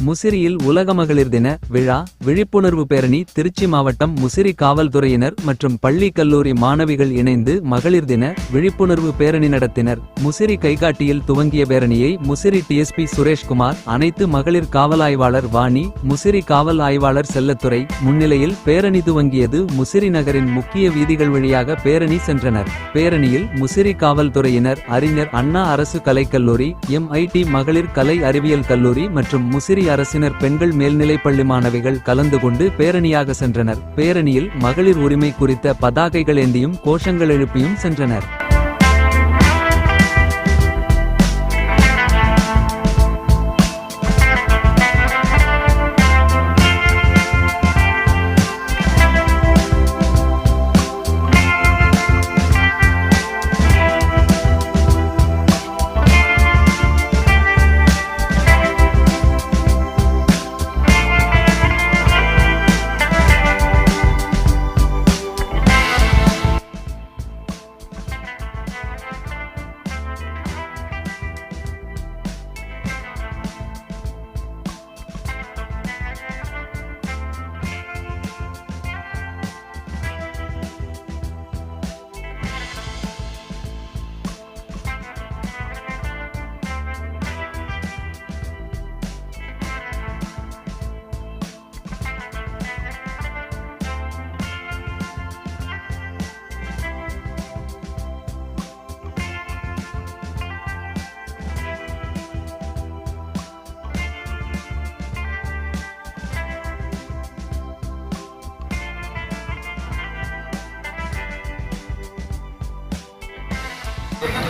முசிறியில் உலக மகளிர் தின விழா விழிப்புணர்வு பேரணி. திருச்சி மாவட்டம் முசிறி காவல்துறையினர் மற்றும் பள்ளி கல்லூரி மாணவிகள் இணைந்து மகளிர் தின விழிப்புணர்வு பேரணி நடத்தினர். முசிறி கைகாட்டியில் துவங்கிய பேரணியை முசிறி டிஎஸ்பி சுரேஷ்குமார், அனைத்து மகளிர் காவல் ஆய்வாளர் வாணி, முசிறி காவல் ஆய்வாளர் செல்லத்துறை முன்னிலையில் பேரணி துவங்கியது. முசிறி நகரின் முக்கிய வீதிகள் வழியாக பேரணி சென்றனர். பேரணியில் முசிறி காவல்துறையினர், அறிஞர் அண்ணா அரசு கலைக்கல்லூரி, MIT மகளிர் கலை அறிவியல் கல்லூரி மற்றும் முசிறி அரசினர் பெண்கள் மேல்நிலைப்பள்ளி மாணவிகள் கலந்து கொண்டு பேரணியாக சென்றனர். பேரணியில் மகளிர் உரிமை குறித்த பதாகைகள் ஏந்தியும் கோஷங்கள் எழுப்பியும் சென்றனர்.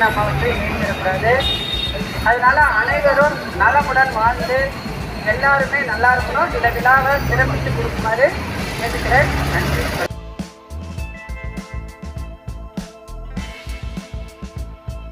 நம்ம இணைந்திருக்கிறது. அதனால அனைவரும் நலமுடன் வாழ்ந்து எல்லாருமே நல்லா இருக்கணும். இதை விழாவை சிறப்பித்து கொடுக்குமாறு கேட்டுக்கிறேன். நன்றி.